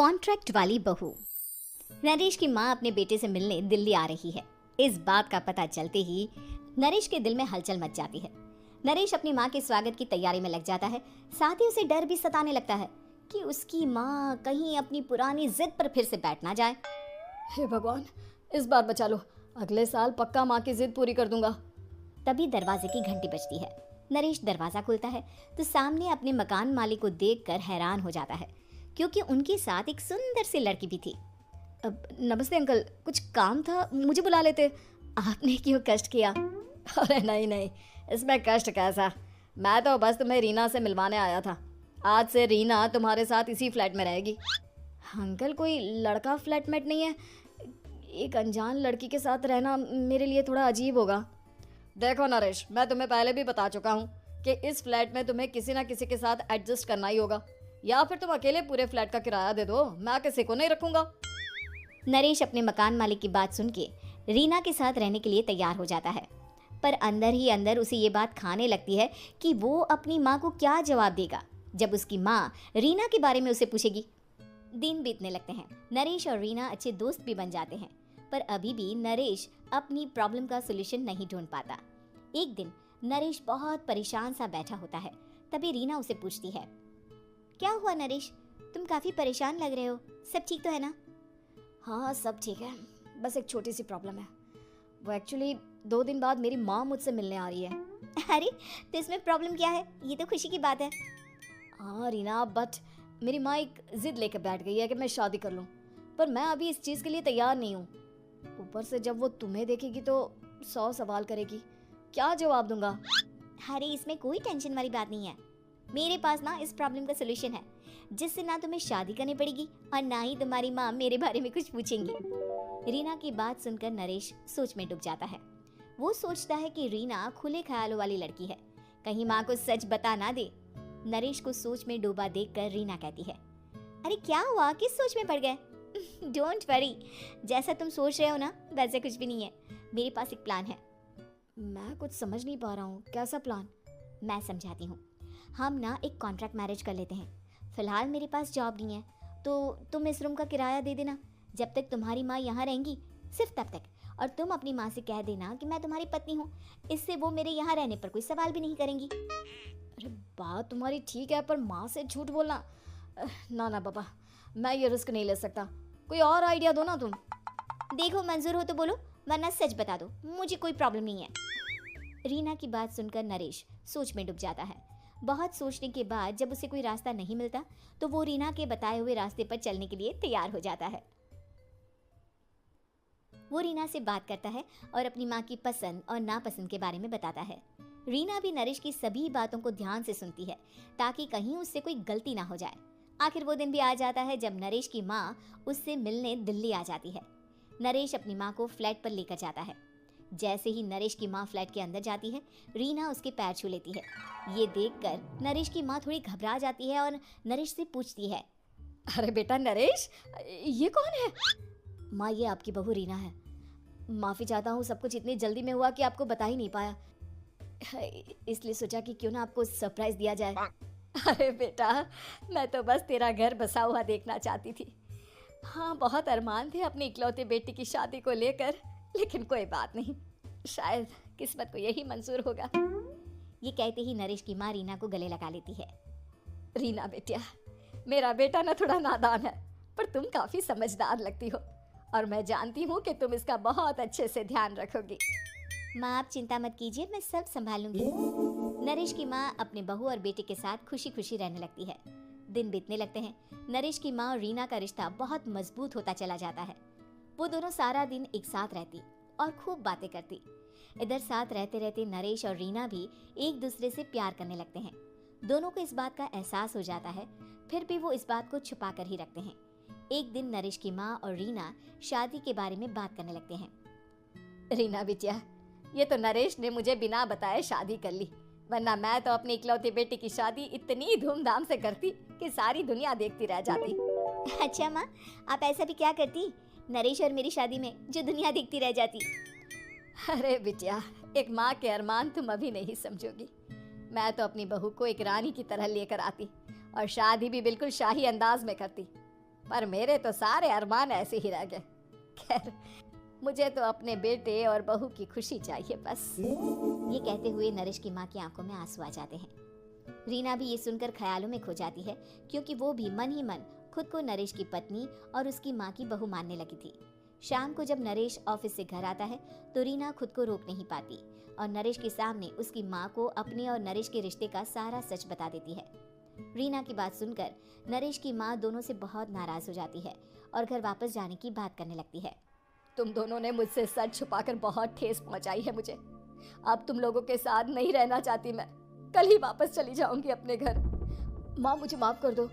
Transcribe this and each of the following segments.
Contract वाली बहू। नरेश की माँ अपने बेटे से मिलने दिल्ली आ रही है। इस बात का पता चलते ही नरेश के दिल में हलचल मच जाती है। नरेश अपनी माँ के स्वागत की तैयारी में लग जाता है। साथ ही उसे डर भी सताने लगता है कि उसकी माँ कहीं अपनी पुरानी जिद पर फिर से बैठ ना जाए। हे भगवान, इस बार बचा लो, अगले साल पक्का माँ की जिद पूरी कर दूंगा। तभी दरवाजे की घंटी बजती है। नरेश दरवाजा खोलता है तो सामने अपने मकान मालिक को देखकर हैरान हो जाता है, क्योंकि उनके साथ एक सुंदर सी लड़की भी थी। अब नमस्ते अंकल, कुछ काम था, मुझे बुला लेते। आपने क्यों कष्ट किया? अरे नहीं नहीं, इसमें कष्ट कैसा, मैं तो बस तुम्हें रीना से मिलवाने आया था। आज से रीना तुम्हारे साथ इसी फ्लैट में रहेगी। अंकल, कोई लड़का फ्लैटमेट नहीं है? एक अनजान लड़की के साथ रहना मेरे लिए थोड़ा अजीब होगा। देखो नरेश, मैं तुम्हें पहले भी बता चुका हूँ कि इस फ्लैट में तुम्हें किसी ना किसी के साथ एडजस्ट करना ही होगा, या फिर तुम अकेले पूरे फ्लैट का किराया दे दो, मैं किसी को नहीं रखूंगा। नरेश अपने मकान मालिक की बात सुन के रीना के साथ रहने के लिए तैयार हो जाता है, पर अंदर ही अंदर उसे ये बात खाने लगती है कि वो अपनी माँ को क्या जवाब देगा जब उसकी माँ रीना के बारे में उसे पूछेगी। दिन बीतने लगते हैं। नरेश और रीना अच्छे दोस्त भी बन जाते हैं, पर अभी भी नरेश अपनी प्रॉब्लम का सोल्यूशन नहीं ढूंढ पाता। एक दिन नरेश बहुत परेशान सा बैठा होता है। तभी रीना उसे पूछती है, क्या हुआ नरेश, तुम काफी परेशान लग रहे हो, सब ठीक तो है ना? हाँ सब ठीक है, बस एक छोटी सी प्रॉब्लम है। वो एक्चुअली 2 दिन बाद मेरी माँ मुझसे मिलने आ रही है। अरे तो इसमें प्रॉब्लम क्या है, ये तो खुशी की बात है। हाँ रीना, बट मेरी माँ एक जिद लेकर बैठ गई है कि मैं शादी कर लूँ, पर मैं अभी इस चीज़ के लिए तैयार नहीं हूँ। ऊपर से जब वो तुम्हें देखेगी तो 100 सवाल करेगी, क्या जवाब दूंगा? अरे इसमें कोई टेंशन वाली बात नहीं है, मेरे पास ना इस प्रॉब्लम का सोल्यूशन है, जिससे ना तुम्हें शादी करनी पड़ेगी और ना ही तुम्हारी माँ मेरे बारे में कुछ पूछेंगी। रीना की बात सुनकर नरेश सोच में डूब जाता है। वो सोचता है कि रीना खुले ख्यालों वाली लड़की है, कहीं माँ को सच बता ना दे। नरेश को सोच में डूबा देखकर रीना कहती है, अरे क्या हुआ, किस सोच में पड़ गए? डोंट वरी, जैसा तुम सोच रहे हो ना वैसे कुछ भी नहीं है, मेरे पास एक प्लान है। मैं कुछ समझ नहीं पा रहा हूँ, कैसा प्लान? मैं समझाती हूँ। हम ना एक कॉन्ट्रैक्ट मैरिज कर लेते हैं। फिलहाल मेरे पास जॉब नहीं है, तो तुम इस रूम का किराया दे देना जब तक तुम्हारी माँ यहाँ रहेंगी, सिर्फ तब तक। और तुम अपनी माँ से कह देना कि मैं तुम्हारी पत्नी हूँ, इससे वो मेरे यहाँ रहने पर कोई सवाल भी नहीं करेंगी। अरे बात तुम्हारी ठीक है, पर माँ से झूठ बोलना, ना ना बाबा, मैं ये रिस्क नहीं ले सकता। कोई और आइडिया दो ना तुम। देखो मंजूर हो तो बोलो, वरना सच बता दो, मुझे कोई प्रॉब्लम नहीं है। रीना की बात सुनकर नरेश सोच में डूब जाता है। बहुत सोचने के बाद जब उसे कोई रास्ता नहीं मिलता तो वो रीना के बताए हुए रास्ते पर चलने के लिए तैयार हो जाता है। वो रीना से बात करता है और अपनी माँ की पसंद और नापसंद के बारे में बताता है। रीना भी नरेश की सभी बातों को ध्यान से सुनती है, ताकि कहीं उससे कोई गलती ना हो जाए। आखिर वो दिन भी आ जाता है जब नरेश की माँ उससे मिलने दिल्ली आ जाती है। नरेश अपनी माँ को फ्लैट पर लेकर जाता है। जैसे ही नरेश की माँ फ्लैट के अंदर जाती है, रीना उसके पैर छू लेती है। ये देखकर नरेश की माँ थोड़ी घबरा जाती है और नरेश से पूछती है, अरे बेटा नरेश, ये कौन है? माँ, ये आपकी बहू रीना है। माफ़ी चाहता हूँ, सब कुछ इतनी जल्दी में हुआ कि आपको बता ही नहीं पाया, इसलिए सोचा कि क्यों ना आपको सरप्राइज दिया जाए। अरे बेटा, मैं तो बस तेरा घर बसा हुआ देखना चाहती थी। हाँ, बहुत अरमान थे अपनी इकलौते बेटी की शादी को लेकर, लेकिन कोई बात नहीं, शायद किस्मत को यही मंजूर होगा। ये कहते ही नरेश की माँ रीना को गले लगा लेती है। रीना बेटिया, मेरा बेटा ना थोड़ा नादान है, पर तुम काफ़ी समझदार लगती हो, और मैं जानती हूँ कि तुम इसका बहुत अच्छे से ध्यान रखोगी। माँ आप चिंता मत कीजिए, मैं सब संभालूंगी। नरेश की माँ अपने बहू और बेटे के साथ खुशी खुशी रहने लगती है। दिन बीतने लगते हैं। नरेश की माँ और रीना का रिश्ता बहुत मजबूत होता चला जाता है। वो दोनों सारा दिन एक साथ रहती और खूब बातें करती। इधर साथ रहते रहते नरेश और रीना भी एक दूसरे से प्यार करने लगते हैं। दोनों को इस बात का एहसास हो जाता है, फिर भी वो इस बात को छुपा कर ही रखते हैं। एक दिन नरेश की माँ और रीना शादी के बारे में बात करने लगते हैं। रीना बिटिया, ये तो नरेश ने मुझे बिना बताए शादी कर ली, वरना मैं तो अपनी इकलौती बेटी की शादी इतनी धूमधाम से करती कि सारी दुनिया देखती रह जाती। अच्छा माँ, आप ऐसा भी क्या करती नरेश और मेरी शादी में जो दुनिया देखती रह जाती? अरे बिटिया, एक माँ के अरमान तुम अभी नहीं समझोगी। मैं तो अपनी बहू को एक रानी की तरह लेकर आती और शादी भी बिल्कुल शाही अंदाज में करती। पर मेरे तो सारे अरमान ऐसे ही रह गए। खैर, मुझे तो अपने बेटे और बहू की खुशी चाहिए बस। ये कहते हुए नरेश की माँ की आंखों में आंसू आ जाते हैं। रीना भी ये सुनकर ख्यालों में खो जाती है, क्योंकि वो भी मन ही मन खुद को नरेश की पत्नी और उसकी माँ की बहू मानने लगी थी। शाम को जब नरेश ऑफिस से घर आता है तो रीना खुद को रोक नहीं पाती और नरेश के सामने उसकी माँ को अपने और नरेश के रिश्ते का सारा सच बता देती है। रीना की बात सुनकर नरेश की माँ दोनों से बहुत नाराज हो जाती है और घर वापस जाने की बात करने लगती है। तुम दोनों ने मुझसे सच छुपाकर बहुत ठेस पहुंचाई है मुझे। अब तुम लोगों के साथ नहीं रहना चाहती मैं। कल ही वापस चली जाऊंगी अपने घर। माँ, मुझे माफ कर दो।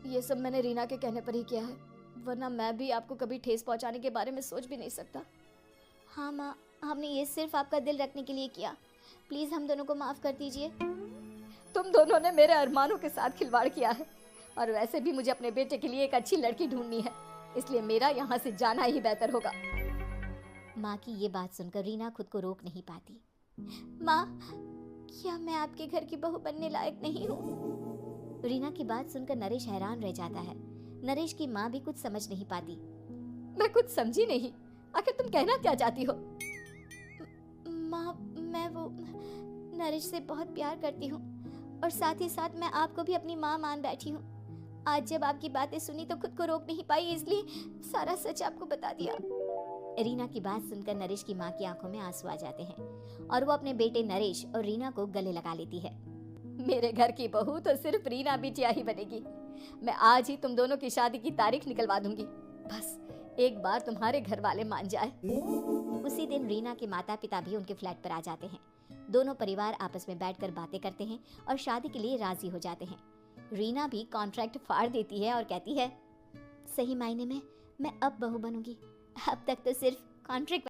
ये सब मैंने रीना के कहने पर ही किया है, वरना मैं भी आपको कभी ठेस पहुंचाने के बारे में सोच भी नहीं सकता। हाँ माँ, हमने ये सिर्फ आपका दिल रखने के लिए किया। प्लीज हम दोनों को माफ कर दीजिए। तुम दोनों ने मेरे अरमानों के साथ खिलवाड़ किया है, और वैसे भी मुझे अपने बेटे के लिए एक अच्छी लड़की ढूंढनी है, इसलिए मेरा यहाँ से जाना ही बेहतर होगा। माँ की ये बात सुनकर रीना खुद को रोक नहीं पाती। माँ, क्या मैं आपके घर की बहू बनने लायक नहीं हूँ? रीना की बात सुनकर नरेश हैरान रह जाता है। नरेश की माँ भी कुछ समझ नहीं पाती। मैं कुछ समझी नहीं, आखिर तुम कहना क्या चाहती हो? माँ, मैं वो नरेश से बहुत प्यार करती हूँ और साथ ही साथ मैं आपको भी अपनी माँ मान बैठी हूँ। आज जब आपकी बातें सुनी तो खुद को रोक नहीं पाई, इसलिए सारा सच आपको बता दिया। रीना की बात सुनकर नरेश की माँ की आंखों में आंसू आ जाते हैं और वो अपने बेटे नरेश और रीना को गले लगा लेती है। मेरे घर की बहू तो सिर्फ रीना बिटिया ही बनेगी। मैं आज ही तुम दोनों की शादी की तारीख निकलवा दूंगी, बस एक बार तुम्हारे घर वाले मान जाए। उसी दिन रीना के माता पिता भी उनके फ्लैट पर आ जाते हैं। दोनों परिवार आपस में बैठकर बातें करते हैं और शादी के लिए राजी हो जाते हैं। रीना भी कॉन्ट्रैक्ट फाड़ देती है और कहती है, सही मायने में मैं अब बहू बनूंगी। अब तक तो सिर्फ कॉन्ट्रैक्ट